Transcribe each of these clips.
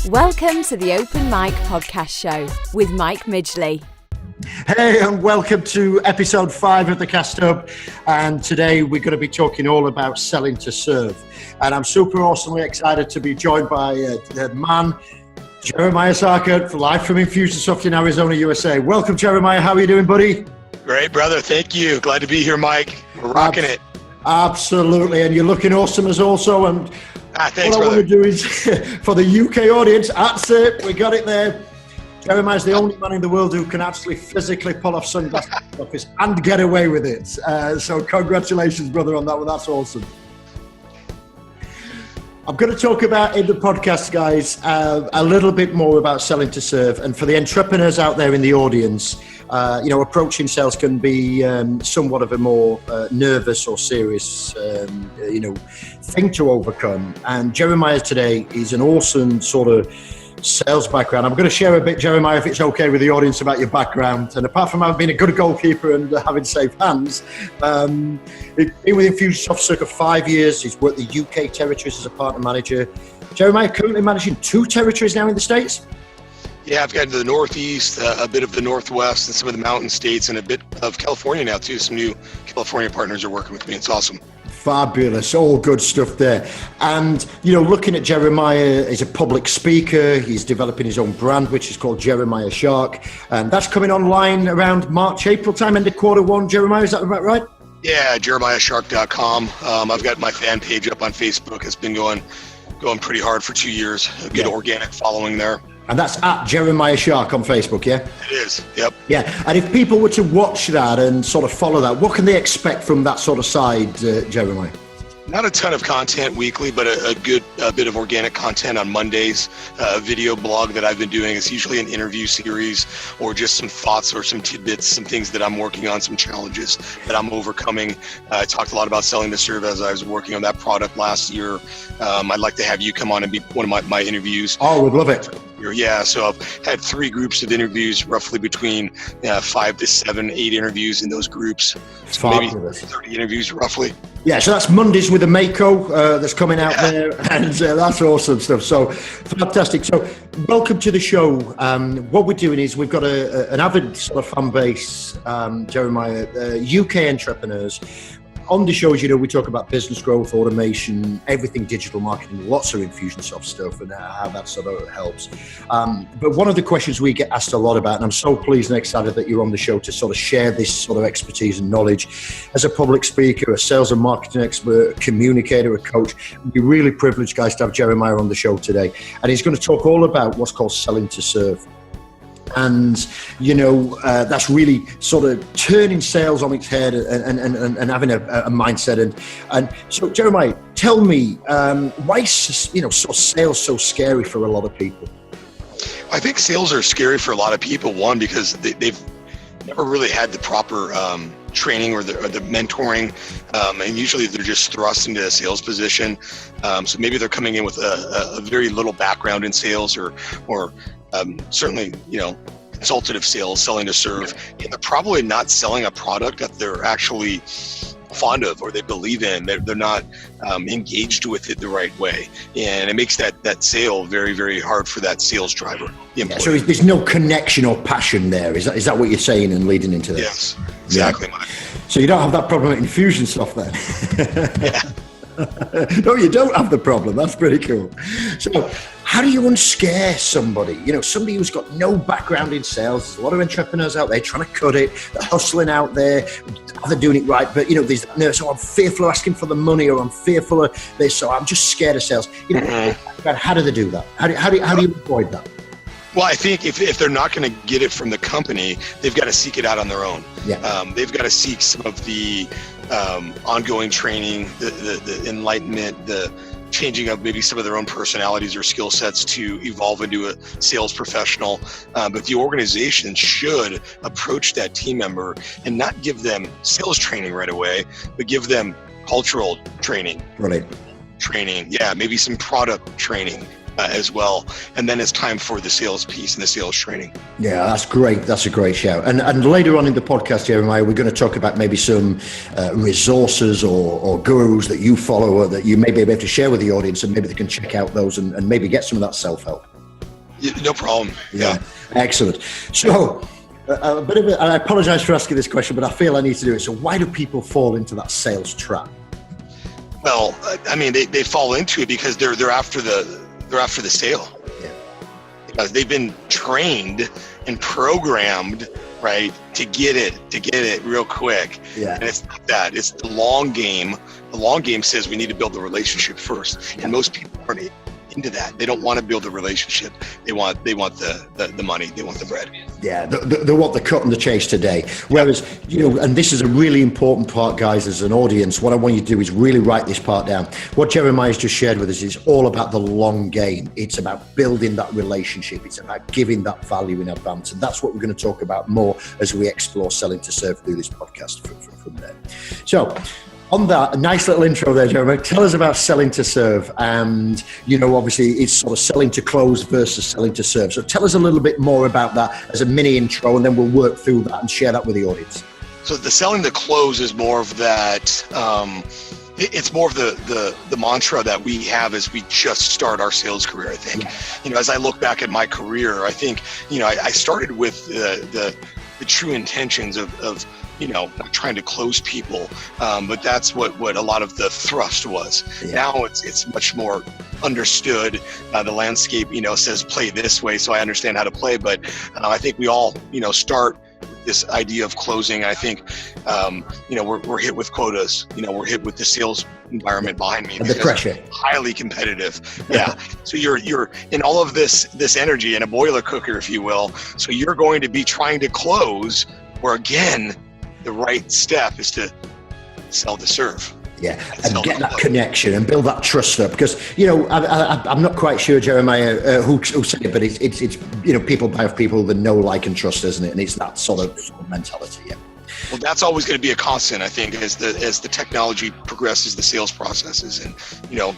Welcome to the Open Mic Podcast Show with Mike Midgley. Hey, and welcome to episode 5 of the Cast Hub. And today we're going to be talking all about selling to serve. And I'm super awesomely excited to be joined by the man, Jeremiah o.Sarkett, live from Infusionsoft in Arizona, USA. Welcome, Jeremiah. How are you doing, buddy? Great, brother. Thank you. Glad to be here, Mike. We're rocking it. Absolutely. And you're looking awesome as also. And thanks, what I brother. want to do is, for the UK audience, that's it. We got it there. Jeremiah's the only man in the world who can actually physically pull off sunglasses in the office and get away with it. So congratulations, brother, on that one. That's awesome. I'm going to talk about in the podcast, guys, a little bit more about selling to serve. And for the entrepreneurs out there in the audience, approaching sales can be somewhat of a more nervous or serious, thing to overcome. And Jeremiah today is an awesome sort of sales background. I'm going to share a bit, Jeremiah, if it's okay with the audience, about your background. And apart from having been a good goalkeeper and having safe hands, he's been with Infusionsoft circa 5 years. He's worked the UK territories as a partner manager. Jeremiah currently managing 2 territories now in the States. Yeah, I've gotten to the Northeast, a bit of the Northwest, and some of the mountain states, and a bit of California now too. Some new California partners are working with me. It's awesome. Fabulous, all good stuff there. And, looking at Jeremiah, he's a public speaker. He's developing his own brand, which is called Jeremiah Shark. And that's coming online around March, April time, end of Q1. Jeremiah, is that about right? Yeah, jeremiahshark.com. I've got my fan page up on Facebook. It's been going pretty hard for 2 years. A good organic following there. And that's at Jeremiah Shark on Facebook, yeah? It is, yep. Yeah, and if people were to watch that and sort of follow that, what can they expect from that sort of side, Jeremiah? Not a ton of content weekly, but a good bit of organic content on Mondays. A video blog that I've been doing is usually an interview series or just some thoughts or some tidbits, some things that I'm working on, some challenges that I'm overcoming. I talked a lot about selling to serve as I was working on that product last year. I'd like to have you come on and be one of my interviews. Oh, we'd love it. Yeah, so I've had 3 groups of interviews, roughly between 5 to 7, 8 interviews in those groups. So maybe 30 interviews roughly. Yeah, so that's Mondays with a Mako that's coming out there, and that's awesome stuff. So fantastic. So welcome to the show. What we're doing is we've got an avid sort of fan base, Jeremiah, UK entrepreneurs. On the show, as you know, we talk about business growth, automation, everything digital marketing, lots of Infusionsoft stuff and how that sort of helps. But one of the questions we get asked a lot about, and I'm so pleased and excited that you're on the show to sort of share this sort of expertise and knowledge as a public speaker, a sales and marketing expert, a communicator, a coach. We're really privileged, guys, to have Jeremiah on the show today. And he's going to talk all about what's called selling to serve. And, that's really sort of turning sales on its head and having a mindset. And so, Jeremiah, tell me, why is, sales so scary for a lot of people? I think sales are scary for a lot of people, one, because they've never really had the proper training or the mentoring, and usually they're just thrust into a sales position. So maybe they're coming in with a very little background in sales or certainly, consultative sales, selling to serve, and they're probably not selling a product that they're actually fond of or they believe in. They're not engaged with it the right way, and it makes that sale very, very hard for that sales driver. Yeah, so there's no connection or passion there. Is that what you're saying and leading into that? Yes, exactly. Yeah. So you don't have that problem at Infusionsoft then? Yeah. No, you don't have the problem. That's pretty cool. So how do you unscare somebody? Somebody who's got no background in sales. There's a lot of entrepreneurs out there trying to cut it. They're hustling out there. They're doing it right. But, there's that nerve. So I'm fearful of asking for the money, or I'm fearful of this. So I'm just scared of sales. How do they do that? How do you avoid that? Well, I think if they're not going to get it from the company, they've got to seek it out on their own. Yeah. They've got to seek some of the ongoing training, the enlightenment, the changing of maybe some of their own personalities or skill sets to evolve into a sales professional. But the organization should approach that team member and not give them sales training right away, but give them cultural training. Right. Training, maybe some product training. as well. And then it's time for the sales piece and the sales training. Yeah, that's great. That's a great shout. And later on in the podcast, Jeremiah, we're going to talk about maybe some resources or gurus that you follow or that you may be able to share with the audience, and maybe they can check out those and maybe get some of that self-help. No problem. Yeah. Excellent. So, and I apologize for asking this question, but I feel I need to do it. So why do people fall into that sales trap? Well, I mean, they fall into it because they're after the sale. Yeah. Because they've been trained and programmed, right, to get it real quick. Yeah. And it's not that. It's the long game. The long game says we need to build the relationship first. Yeah. And most people aren't into that. They don't want to build a relationship. They want the money. They want the bread. Yeah, they want the cut and the chase today. Whereas, and this is a really important part, guys, as an audience, what I want you to do is really write this part down. What Jeremiah's just shared with us is all about the long game. It's about building that relationship. It's about giving that value in advance. And that's what we're going to talk about more as we explore selling to serve through this podcast from there. So, on that, a nice little intro there, Jeremy. Tell us about selling to serve. And, obviously it's sort of selling to close versus selling to serve. So tell us a little bit more about that as a mini intro, and then we'll work through that and share that with the audience. So the selling to close is more of that, it's more of the mantra that we have as we just start our sales career, I think. Yeah. As I look back at my career, I think, I started with the true intentions of not trying to close people, but that's what a lot of the thrust was. Yeah. Now it's much more understood. The landscape, says play this way, so I understand how to play. But I think we all, start with this idea of closing. I think, we're hit with quotas. We're hit with the sales environment behind me. And the pressure. Highly competitive. Yeah. So you're in all of this energy in a boiler cooker, if you will. So you're going to be trying to close, where again, the right step is to sell to serve. Yeah, and get that connection and build that trust up. Because, I'm not quite sure, Jeremiah, who said it, but it's people buy off people that know, like, and trust, isn't it? And it's that sort of mentality, yeah. Well, that's always going to be a constant, I think, as the technology progresses, the sales processes, and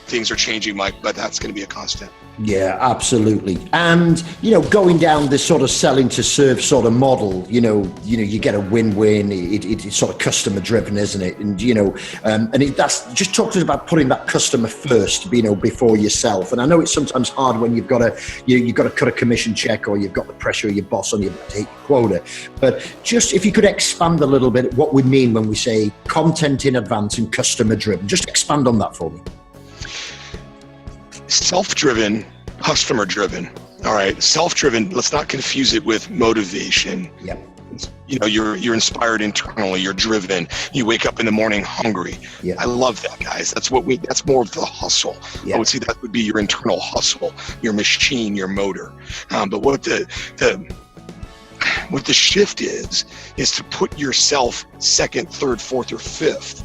things are changing, Mike. But that's going to be a constant. Yeah, absolutely. And going down this sort of selling to serve sort of model, you get a win-win. It's sort of customer driven, isn't it? And that's just talk to us about putting that customer first, before yourself. And I know it's sometimes hard when you've got to cut a commission check, or you've got the pressure of your boss on you to hit your quota. But just if you could expand a little bit what we mean when we say content in advance and customer driven, just expand on that for me. Self-driven, customer-driven. All right, self-driven. Let's not confuse it with motivation. Yep. You're inspired internally. You're driven. You wake up in the morning hungry. Yep. I love that, guys. That's more of the hustle. Yep. I would say that would be your internal hustle, your machine, your motor. But what the shift is to put yourself second, third, fourth, or fifth.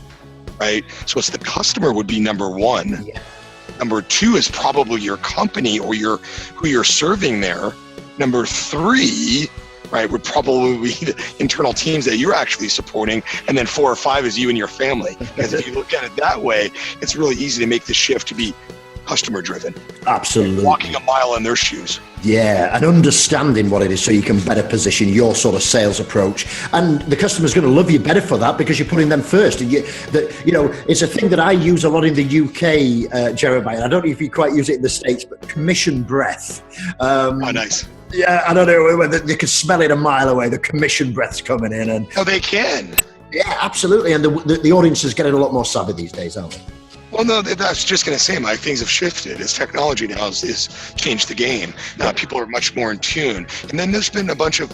Right. So it's the customer would be number one. Yeah. Number two is probably your company or who you're serving there. Number three, right, would probably be the internal teams that you're actually supporting. And then 4 or 5 is you and your family. Because if you look at it that way, it's really easy to make the shift to be customer driven. Absolutely. Walking a mile in their shoes. Yeah, and understanding what it is so you can better position your sort of sales approach. And the customer's going to love you better for that because you're putting them first. And it's a thing that I use a lot in the UK, Jeremiah. I don't know if you quite use it in the States, but commission breath. Oh, nice. Yeah, I don't know. They can smell it a mile away. The commission breath's coming in. And they can. Yeah, absolutely. And the audience is getting a lot more savvy these days, aren't they? Well, no, that's just going to say, Mike, things have shifted as technology now has changed the game. Now people are much more in tune. And then there's been a bunch of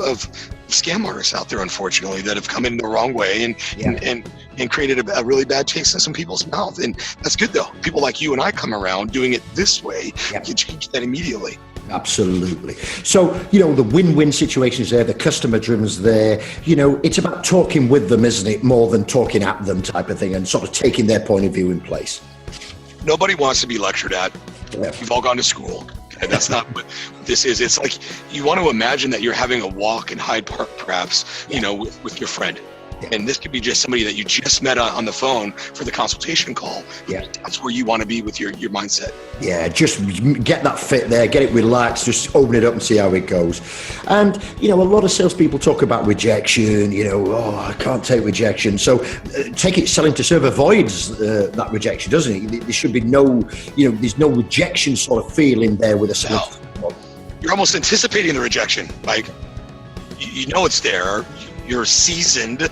scam artists out there, unfortunately, that have come in the wrong way and created a really bad taste in some people's mouth. And that's good, though. People like you and I come around doing it this way. You change that immediately. Absolutely. So, the win-win situation is there, the customer driven's there. It's about talking with them, isn't it? More than talking at them type of thing, and sort of taking their point of view in place. Nobody wants to be lectured at. Yeah. We've all gone to school. And that's not what this is. It's like you want to imagine that you're having a walk in Hyde Park, perhaps, with your friend. And this could be just somebody that you just met on the phone for the consultation call. Yeah. That's where you want to be with your mindset. Yeah, just get that fit there, get it relaxed, just open it up and see how it goes. And, a lot of salespeople talk about rejection, I can't take rejection. So take it, selling to serve avoids that rejection, doesn't it? There should be no, there's no rejection sort of feeling there with a sales. No. You're almost anticipating the rejection. Like, you know it's there. You're seasoned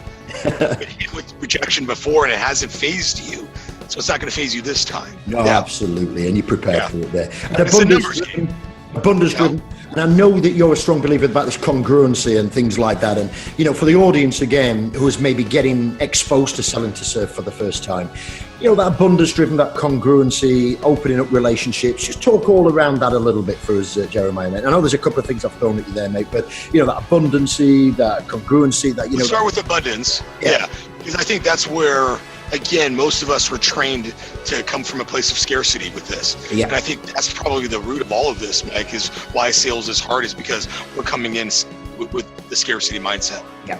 with rejection before, and it hasn't phased you. So it's not going to phase you this time. No, absolutely. And you're prepared for it there. And abundance driven. And I know that you're a strong believer about this congruency and things like that. And, for the audience, again, who is maybe getting exposed to selling to serve for the first time, that abundance driven, that congruency, opening up relationships, just talk all around that a little bit for us, Jeremiah, mate. I know there's a couple of things I've thrown at you there, mate, but, that abundancy, that congruency, that, We'll start with abundance. Yeah. Because I think that's where, again, most of us were trained to come from a place of scarcity with this. Yeah. And I think that's probably the root of all of this, Mike, is why sales is hard, is because we're coming in with the scarcity mindset. Yeah.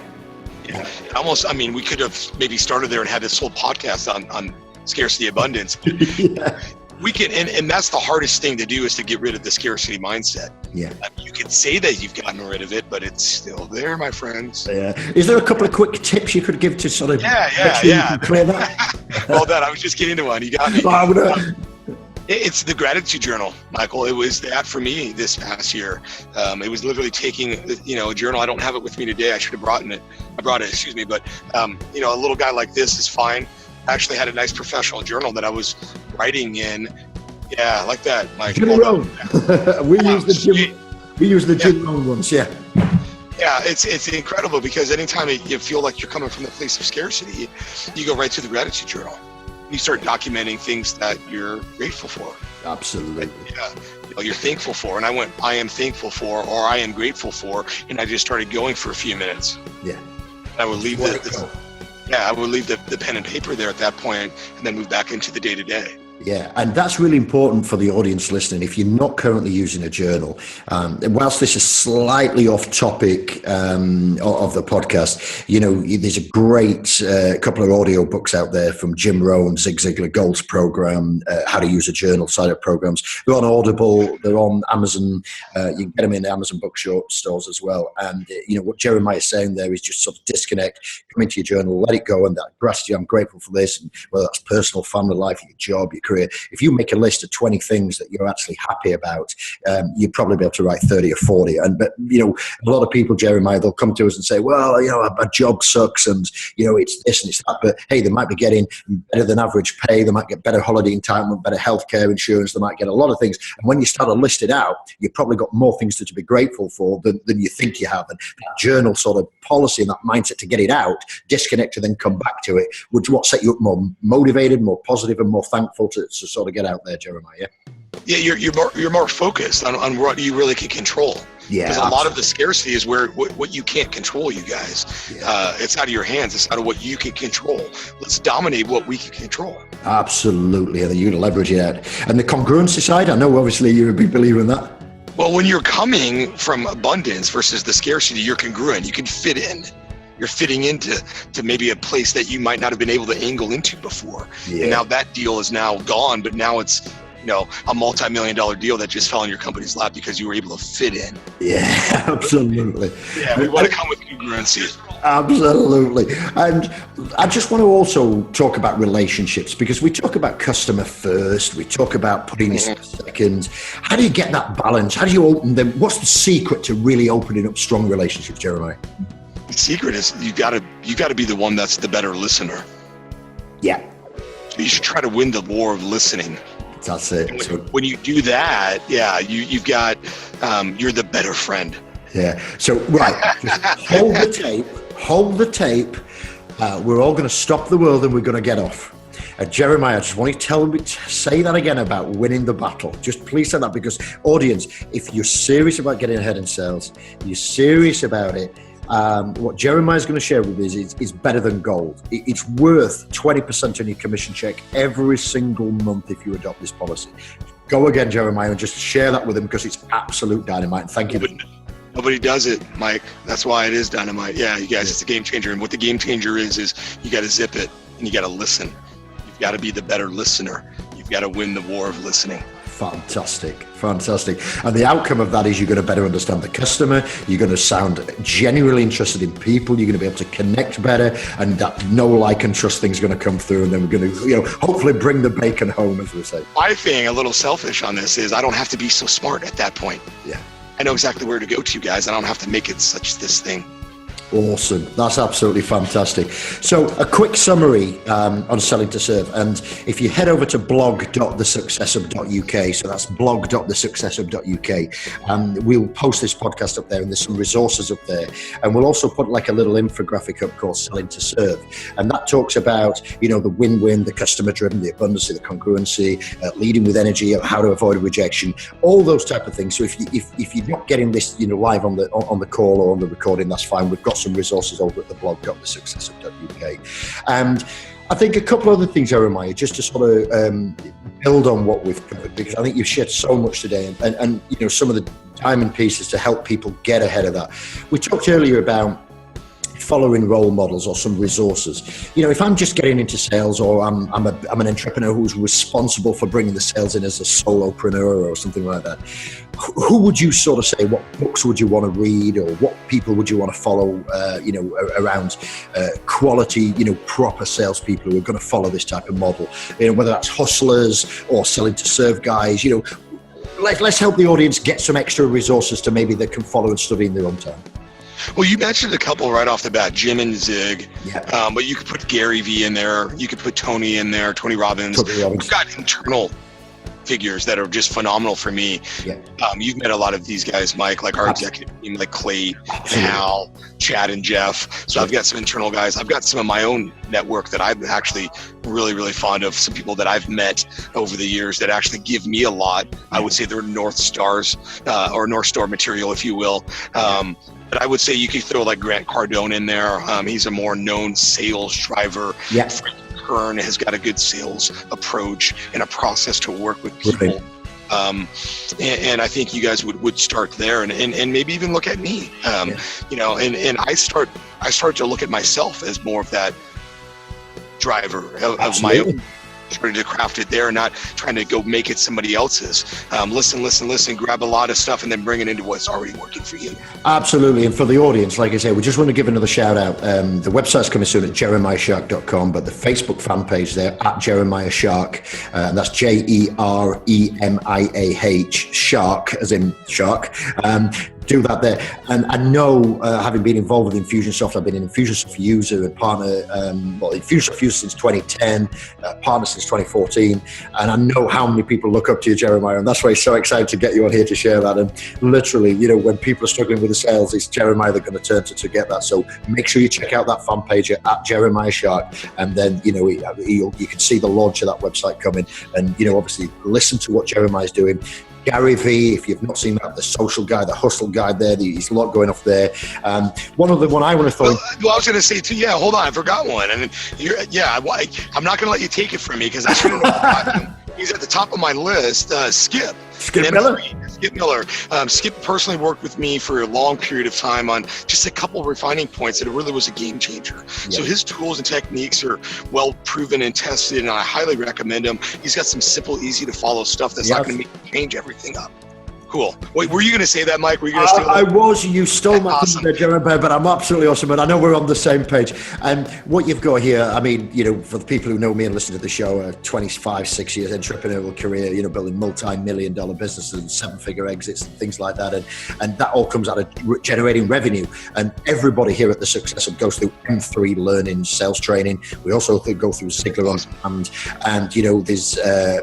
Almost, we could have maybe started there and had this whole podcast on scarcity abundance. Yeah. We can, and that's the hardest thing to do, is to get rid of the scarcity mindset. Yeah. You can say that you've gotten rid of it, but it's still there, my friends. Yeah. Is there a couple of quick tips you could give to sort of clear that? Well done. I was just getting into one. You got me. It's the gratitude journal, Michael. It was that for me this past year. It was literally taking, a journal. I don't have it with me today. I should have brought it. But a little guy like this is fine. I actually had a nice professional journal that I was writing in. Yeah, like that, Mike. Jim Rohn. We use the Jim Rohn ones. Yeah. Yeah, it's incredible, because anytime you feel like you're coming from the place of scarcity, you go right to the gratitude journal. You start documenting things that you're grateful for. Absolutely. Yeah. You're thankful for. And I went, I am thankful for, or I am grateful for. And I just started going for a few minutes. Yeah. I would leave the pen and paper there at that point, and then move back into the day-to-day. Yeah, and that's really important for the audience listening. If you're not currently using a journal, whilst this is slightly off topic of the podcast, there's a great couple of audio books out there from Jim Rohn, Zig Ziglar, Gold's program, How to Use a Journal side of programs. They're on Audible, they're on Amazon. You can get them in the Amazon bookstores as well. And, what Jeremiah is saying there is just sort of disconnect, come into your journal, let it go, and that gratitude, I'm grateful for this, and whether that's personal, family life, your job, your career. If you make a list of 20 things that you're actually happy about, you'd probably be able to write 30 or 40. But a lot of people, Jeremiah, they'll come to us and say, well, my job sucks, and it's this and it's that. But hey, they might be getting better than average pay. They might get better holiday entitlement, better healthcare insurance. They might get a lot of things. And when you start to list it out, you've probably got more things to be grateful for than you think you have. And that journal sort of policy and that mindset to get it out, disconnect, and then come back to it would set you up more motivated, more positive, and more thankful to sort of get out there, Jeremiah. Yeah, you're more focused on what you really can control. Yeah, because a lot of the scarcity is where what you can't control, you guys. Yeah. It's out of your hands. It's out of what you can control. Let's dominate what we can control. Absolutely, and you leverage it out. And the congruency side, I know obviously you're a big believer in that. Well, when you're coming from abundance versus the scarcity, you're congruent. You can fit in. You're fitting into maybe a place that you might not have been able to angle into before. Yeah. And now that deal is now gone, but now it's a multi-million-dollar deal that just fell in your company's lap because you were able to fit in. Yeah, absolutely. Yeah, we want to come with congruency. Absolutely. And I just want to also talk about relationships, because we talk about customer first, we talk about putting this second. How do you get that balance? How do you open them? What's the secret to really opening up strong relationships, Jeremiah? The secret is you got to be the one that's the better listener. Yeah. You should try to win the war of listening. That's it. When you do that, yeah, you've got you're the better friend. Yeah. So right, just hold the tape. We're all going to stop the world and we're going to get off. Jeremiah, I just want you to say that again about winning the battle. Just please say that, because audience, if you're serious about getting ahead in sales, you're serious about it. What Jeremiah is going to share with us is better than gold. It's worth 20% on your commission check every single month if you adopt this policy. Go again, Jeremiah, and just share that with him, because it's absolute dynamite. And thank you. Nobody does it, Mike. That's why it is dynamite. Yeah, you guys, it's a game changer. And what the game changer is you got to zip it and you got to listen. You've got to be the better listener. You've got to win the war of listening. Fantastic. And the outcome of that is you're going to better understand the customer. You're going to sound genuinely interested in people. You're going to be able to connect better, and that know, like, and trust thing's going to come through. And then we're going to, hopefully bring the bacon home, as we say. My thing, a little selfish on this, is I don't have to be so smart at that point. Yeah. I know exactly where to go to, guys. I don't have to make it such this thing. Awesome. That's absolutely fantastic. So a quick summary on Selling to Serve. And if you head over to blog.thesuccesshub.uk, so that's blog.thesuccesshub.uk, we'll post this podcast up there, and there's some resources up there. And we'll also put like a little infographic up called Selling to Serve. And that talks about, the win-win, the customer-driven, the abundance, the congruency, leading with energy, how to avoid rejection, all those type of things. So if you're not getting this, live on the call or on the recording, that's fine. We've got some resources over at the blog.thesuccesshub.uk. And I think a couple other things, Jeremiah, just to sort of build on what we've covered, because I think you've shared so much today, and some of the diamond pieces to help people get ahead of that. We talked earlier about following role models or some resources. If I'm just getting into sales, or I'm an entrepreneur who's responsible for bringing the sales in as a solopreneur or something like that, who would you sort of say, what books would you want to read, or what people would you want to follow, around quality, proper salespeople who are going to follow this type of model, whether that's hustlers or Selling to Serve guys, let's help the audience get some extra resources to maybe they can follow and study in their own time. Well, you mentioned a couple right off the bat, Jim and Zig, yeah. But you could put Gary V in there. You could put Tony in there, Tony Robbins. We've got internal figures that are just phenomenal for me. Yeah. You've met a lot of these guys, Mike, like our executive team, like Clay, Hal, Chad, and Jeff. So I've got some internal guys. I've got some of my own network that I'm actually really, really fond of. Some people that I've met over the years that actually give me a lot. I would say they're North Stars, or North Star material, if you will. But I would say you could throw like Grant Cardone in there. He's a more known sales driver. Yeah. Frank Kern has got a good sales approach and a process to work with people. Right. And I think you guys would start there, and maybe even look at me. And I start to look at myself as more of that driver of my own. Started to craft it there, not trying to go make it somebody else's. Listen, grab a lot of stuff and then bring it into what's already working for you. Absolutely. And for the audience, like I say, we just want to give another shout out. The website's coming soon at jeremiahshark.com, but the Facebook fan page there at Jeremiah Shark, and that's Jeremiah Shark, as in shark. Do that there. And I know, having been involved with Infusionsoft, I've been an Infusionsoft user and partner, Infusionsoft user since 2010, partner since 2014, and I know how many people look up to you, Jeremiah, and that's why I'm so excited to get you on here to share that. And literally, when people are struggling with the sales, it's Jeremiah they're going to turn to get that. So make sure you check out that fan page at Jeremiah Shark, and then, you can see the launch of that website coming, and, obviously listen to what Jeremiah's doing. Gary V, if you've not seen that, the social guy, the hustle guy there, there's a lot going off there. One other one I want to throw. Well, I was going to say too, hold on, I forgot one. And I'm not going to let you take it from me because I should have forgotten him. He's at the top of my list, Skip. Skip Miller? Skip Miller. Skip personally worked with me for a long period of time on just a couple of refining points, and it really was a game changer. Yeah. So his tools and techniques are well proven and tested, and I highly recommend him. He's got some simple, easy to follow stuff that's not going to make you change everything up. Cool. Wait, were you going to say that, Mike? Were you going to steal that? I was. You stole my awesome. thing there, Jeremiah, but I'm absolutely awesome. And I know we're on the same page. And what you've got here, I mean, for the people who know me and listen to the show, 25, 6 years entrepreneurial career, building multi-million-dollar businesses and seven-figure exits and things like that. And that all comes out of generating revenue. And everybody here at The Success Hub goes through M3 learning, sales training. We also go through Ziegler on and there's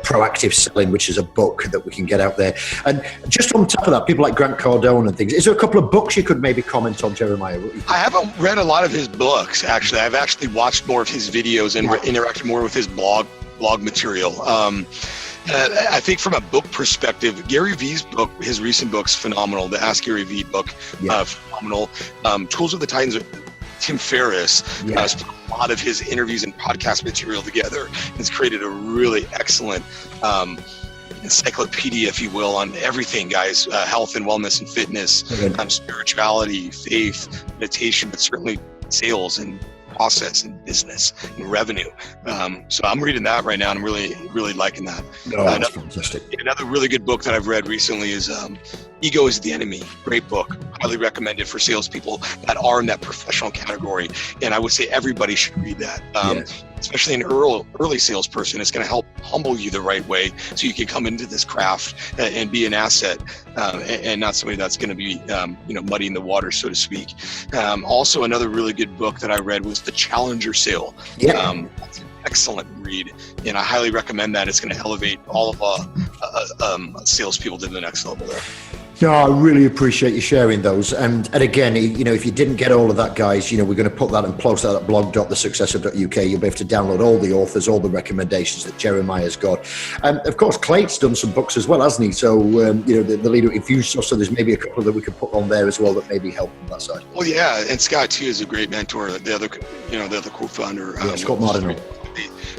Proactive Selling, which is a book that we can get out there. And just on top of that, people like Grant Cardone and things. Is there a couple of books you could maybe comment on, Jeremiah? I haven't read a lot of his books, actually. I've actually watched more of his videos and interacted more with his blog material. I think from a book perspective, Gary V's book, his recent book's phenomenal. The Ask Gary V book, phenomenal. Tools of the Titans, Tim Ferriss has put a lot of his interviews and podcast material together. It's created a really excellent encyclopedia, if you will, on everything, guys. Health and wellness and fitness, spirituality, faith, meditation, but certainly sales and process and business and revenue. So I'm reading that right now, and I'm really, really liking that. That's fantastic. Another really good book that I've read recently is Ego is the Enemy. Great book. Highly recommended for salespeople that are in that professional category. And I would say everybody should read that. Especially an early salesperson. It's going to help humble you the right way so you can come into this craft and be an asset and not somebody that's going to be muddying the water, so to speak. Also, another really good book that I read was The Challenger Sale. That's an excellent read, and I highly recommend that. It's going to elevate all of salespeople to the next level there. No, I really appreciate you sharing those. And again, if you didn't get all of that, guys, we're going to put that and post that at blog.thesuccessor.uk. You'll be able to download all the authors, all the recommendations that Jeremiah's got. And of course, Clay's done some books as well, hasn't he? So, the leader of Infusionsoft, so there's maybe a couple that we could put on there as well that maybe help on that side. Well, yeah, and Scott too is a great mentor. The other co-founder, Scott Martineau.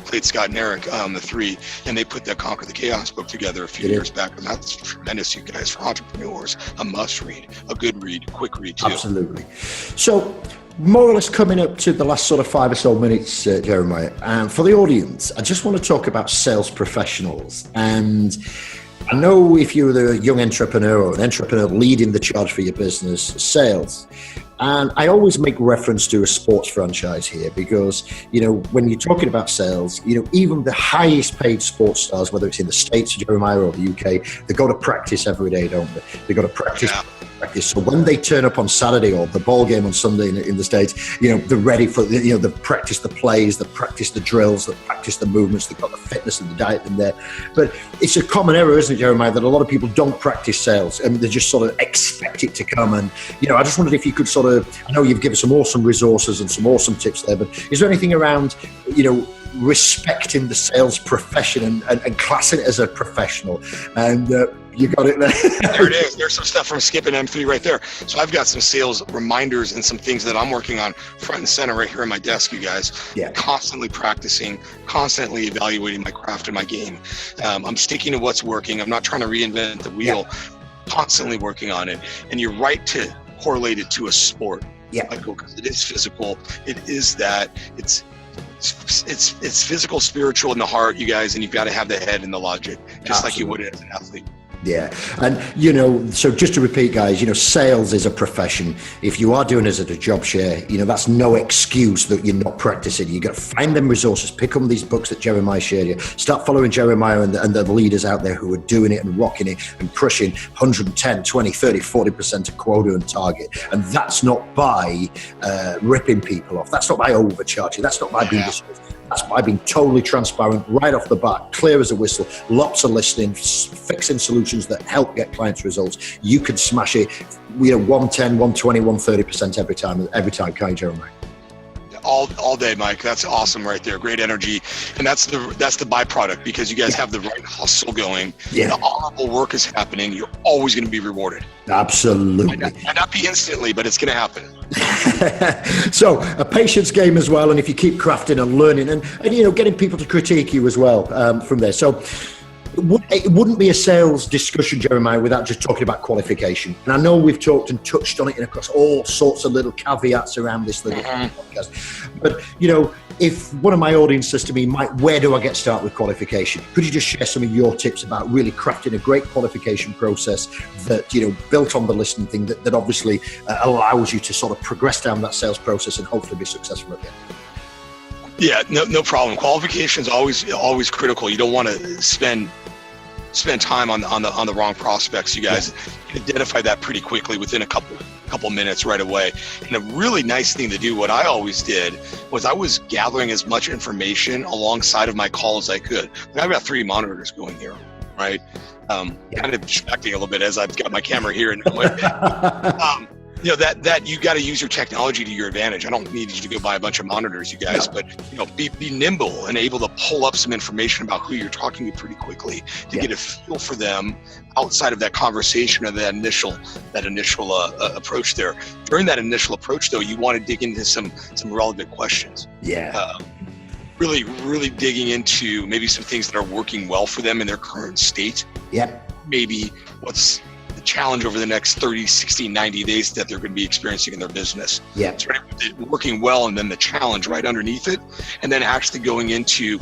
Played Scott and Eric, the three, and they put that Conquer the Chaos book together a few years back, and that's tremendous, you guys, for entrepreneurs. A must read, a good read, quick read too. Absolutely. So, more or less coming up to the last sort of 5 or so minutes, Jeremiah, and for the audience, I just want to talk about sales professionals. And I know if you're the young entrepreneur or an entrepreneur leading the charge for your business, sales. And I always make reference to a sports franchise here because, when you're talking about sales, even the highest paid sports stars, whether it's in the States, Jeremiah, or the UK, they go to practice every day, don't they? They go to practice. So when they turn up on Saturday or the ball game on Sunday in the States, they're ready for, they've practiced the plays, they've practiced the drills, they've practiced the movements, they've got the fitness and the diet in there. But it's a common error, isn't it, Jeremiah, that a lot of people don't practice sales and they just sort of expect it to come. And, I just wondered if you could sort of, I know you've given some awesome resources and some awesome tips there, but is there anything around, respecting the sales profession and classing it as a professional? And you got it there. There it is. There's some stuff from Skip and M3 right there. So I've got some sales reminders and some things that I'm working on front and center right here on my desk, you guys. Yeah. Constantly practicing, constantly evaluating my craft and my game. I'm sticking to what's working. I'm not trying to reinvent the wheel. Constantly working on it. And you're right to correlate it to a sport. Yeah. Because it is physical. It is that. It's physical, spiritual in the heart, you guys, and you've got to have the head and the logic, just like you would as an athlete. Yeah. And, so just to repeat, guys, sales is a profession. If you are doing it as a job share, that's no excuse that you're not practicing. You got to find them resources, pick up these books that Jeremiah shared you, start following Jeremiah and the leaders out there who are doing it and rocking it and pushing 110, 20, 30, 40% of quota and target. And that's not by ripping people off. That's not by overcharging. That's not by being disrespectful. That's by being totally transparent right off the bat, clear as a whistle, lots of listening, fixing solutions that help get clients results. You can smash it, 110, 120, 130% every time, can't you, Jeremiah? All day, Mike. That's awesome right there. Great energy. And that's the byproduct, because you guys have the right hustle going. Yeah. The honorable work is happening. You're always going to be rewarded. Absolutely. Might not be instantly, but it's going to happen. So a patience game as well. And if you keep crafting and learning and getting people to critique you as well from there. So it wouldn't be a sales discussion, Jeremiah, without just talking about qualification. And I know we've talked and touched on it across all sorts of little caveats around this little podcast. But, if one of my audience says to me, Mike, where do I get started with qualification? Could you just share some of your tips about really crafting a great qualification process that, built on the listening thing that obviously allows you to sort of progress down that sales process and hopefully be successful again? Yeah, no problem. Qualification is always critical. You don't want to spend time on the wrong prospects. You guys identify that pretty quickly within a couple minutes right away. And a really nice thing to do, what I always did, was I was gathering as much information alongside of my call as I could. I've got 3 monitors going here, right? Kind of distracting a little bit as I've got my camera here and that you got to use your technology to your advantage. I don't need you to go buy a bunch of monitors, you guys, but be nimble and able to pull up some information about who you're talking to pretty quickly to get a feel for them outside of that conversation or that initial approach there. During that initial approach, though, you want to dig into some relevant questions. really digging into maybe some things that are working well for them in their current state. Yep. Maybe what's the challenge over the next 30, 60, 90 days that they're going to be experiencing in their business. Yeah. Starting with it working well and then the challenge right underneath it. And then actually going into,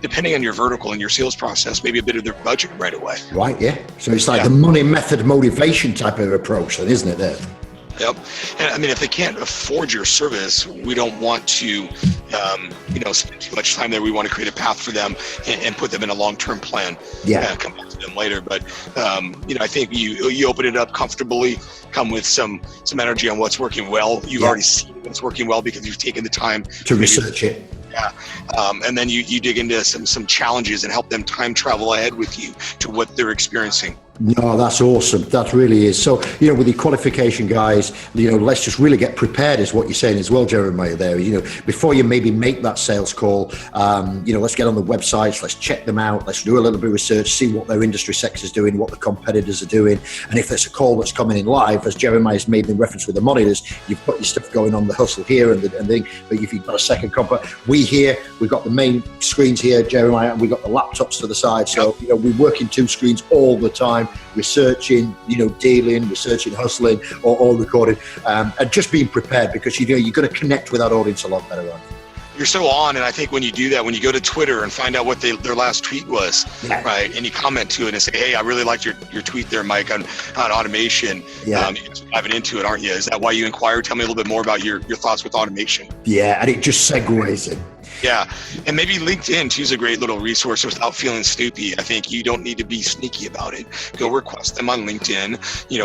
depending on your vertical and your sales process, maybe a bit of their budget right away. Right, yeah. So it's like the money method motivation type of approach then, isn't it there? Yep. And I mean, if they can't afford your service, we don't want to, spend too much time there. We want to create a path for them and put them in a long-term plan. Yeah. Come back to them later. But, I think you open it up comfortably, come with some energy on what's working well. You've already seen what's working well because you've taken the time to research it. Yeah. And then you dig into some challenges and help them time travel ahead with you to what they're experiencing. No, that's awesome. That really is. So, with the qualification guys, let's just really get prepared is what you're saying as well, Jeremiah, there. Before you maybe make that sales call, let's get on the websites, let's check them out, let's do a little bit of research, see what their industry sector's doing, what the competitors are doing. And if there's a call that's coming in live, as Jeremiah's made the reference with the monitors, you've got your stuff going on the hustle here and thing. But if you've got a second we've got the main screens here, Jeremiah, and we've got the laptops to the side. So, we work in two screens all the time. Researching, dealing, researching, hustling, or recording, and just being prepared because you've got to connect with that audience a lot better, right? You're so on, and I think when you do that, when you go to Twitter and find out what their last tweet was, right, and you comment to it and say, "Hey, I really liked your tweet there, Mike, on automation." Yeah, you're diving into it, aren't you? Is that why you inquired? Tell me a little bit more about your thoughts with automation. Yeah, and it just segues in. Yeah, and maybe LinkedIn too is a great little resource without feeling snoopy. I think you don't need to be sneaky about it. Go request them on LinkedIn.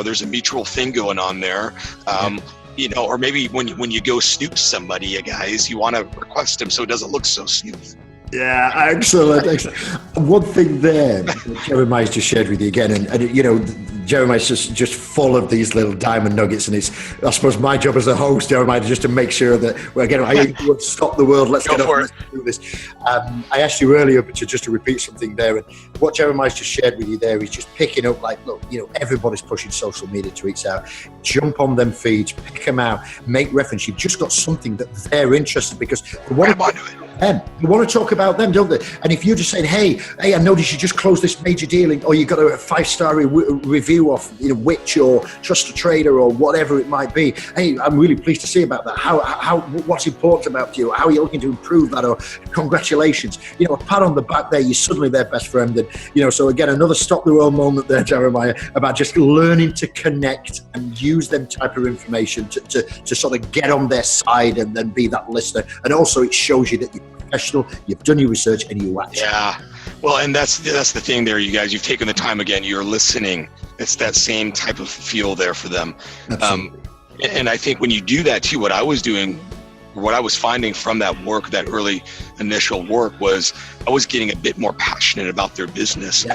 There's a mutual thing going on there. Or maybe when you go snoop somebody, guys, you want to request them so it doesn't look so snoop. Yeah, excellent. One thing there, Jeremiah's just shared with you again, and Jeremiah's just full of these little diamond nuggets, and it's, I suppose, my job as a host, Jeremiah, just to make sure that I stop the world. Let's let's do this. I asked you earlier, but just to repeat something there, and what Jeremiah's just shared with you there is just picking up, look, everybody's pushing social media tweets out. Jump on them feeds, pick them out, make reference. You've just got something that they're interested because they want to talk about them, don't they? And if you're just saying, hey, I noticed you just closed this major deal, or you got a 5-star review off Which or Trust a Trader or whatever it might be. Hey, I'm really pleased to see about that. How what's important about you? How are you looking to improve that? Or congratulations. A pat on the back there. You're suddenly their best friend. And so again, another stop the world moment there, Jeremiah, about just learning to connect and use them type of information to sort of get on their side and then be that listener. And also it shows you that you're professional, you've done your research, and you act. Yeah. Well, and that's the thing there, you guys. You've taken the time again. You're listening. It's that same type of feel there for them. And I think when you do that too, what I was doing, what I was finding from that work, that early initial work, was I was getting a bit more passionate about their business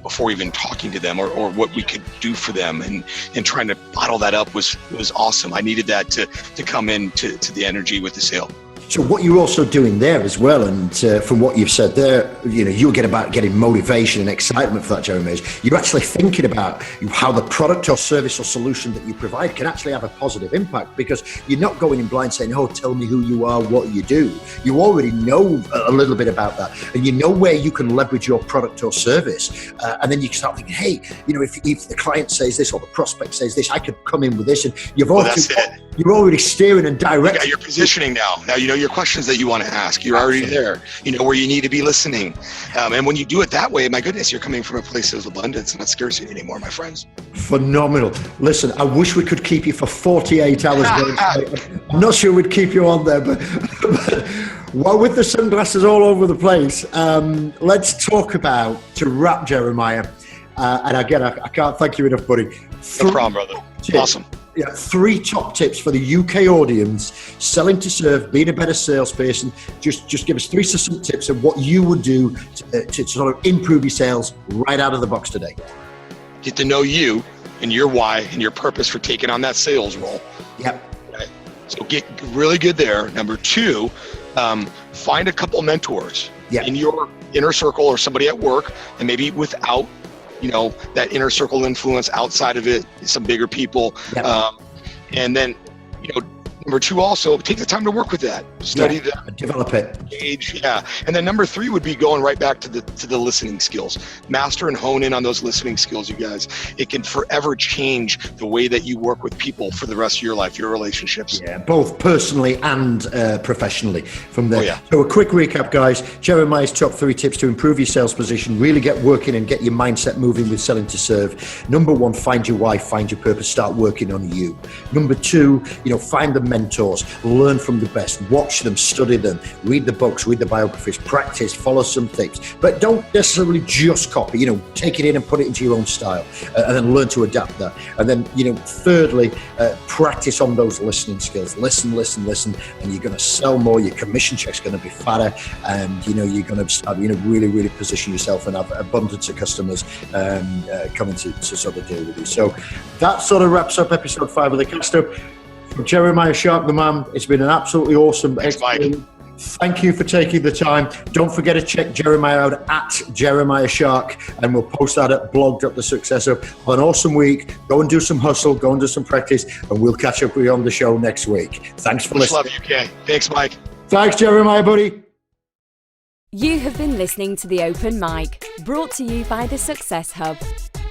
before even talking to them, or what we could do for them, and trying to bottle that up was awesome. I needed that to come into the energy with the sale. So what you're also doing there as well, and from what you've said there, you get about getting motivation and excitement for that, Jeremy, is you're actually thinking about how the product or service or solution that you provide can actually have a positive impact, because you're not going in blind saying, oh, tell me who you are, what you do. You already know a little bit about that, and you know where you can leverage your product or service. And then you can start thinking, hey, if the client says this or the prospect says this, I could come in with this, and you're already steering and directing. You're positioning now. Now you know your questions that you want to ask. You're already there. You know where you need to be listening. And when you do it that way, my goodness, you're coming from a place of abundance and not scarcity anymore, my friends. Phenomenal. Listen, I wish we could keep you for 48 hours. I'm not sure we'd keep you on there, but well, with the sunglasses all over the place, let's talk about, to wrap, Jeremiah, and again, I can't thank you enough, buddy. No problem, brother. Awesome. Yeah, 3 top tips for the UK audience, selling to serve, being a better salesperson. Just give us 3 succinct tips of what you would do to sort of improve your sales right out of the box today. Get to know you and your why and your purpose for taking on that sales role. Yep. Okay. So get really good there. Number 2, find a couple mentors in your inner circle or somebody at work, and maybe without that inner circle influence outside of it, some bigger people. Yep. And then, Number 2, also take the time to work with that, study that, develop it. Age, yeah. And then number 3 would be going right back to the listening skills. Master and hone in on those listening skills, you guys. It can forever change the way that you work with people for the rest of your life, your relationships. Yeah, both personally and professionally from there. Oh, yeah. So a quick recap, guys. Jeremiah's top 3 tips to improve your sales position, really get working and get your mindset moving with selling to serve. Number 1, find your why, find your purpose, start working on you. Number 2, find the mentors, learn from the best, watch them, study them, read the books, read the biographies, practice, follow some tips, but don't necessarily just copy, take it in and put it into your own style, and then learn to adapt that. And then, thirdly, practice on those listening skills. Listen, and you're going to sell more, your commission check's going to be fatter, and, you're going to start, really, really position yourself and have abundance of customers coming to sort of deal with you. So that sort of wraps up episode 5 of the Cast Up. From Jeremiah Shark, the man, it's been an absolutely awesome experience. Thank you for taking the time. Don't forget to check Jeremiah out at Jeremiah Shark, and we'll post that at blog.thesuccesshub. Have an awesome week. Go and do some hustle, go and do some practice, and we'll catch up with you on the show next week. Thanks for listening. Love you, Kay. Thanks, Mike. Thanks, Jeremiah, buddy. You have been listening to The Open Mic, brought to you by The Success Hub.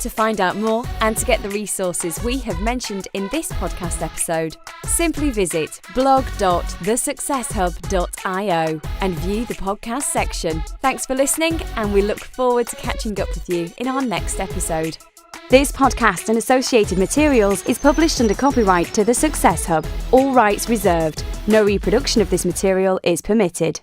To find out more and to get the resources we have mentioned in this podcast episode, simply visit blog.thesuccesshub.io and view the podcast section. Thanks for listening, and we look forward to catching up with you in our next episode. This podcast and associated materials is published under copyright to The Success Hub. All rights reserved. No reproduction of this material is permitted.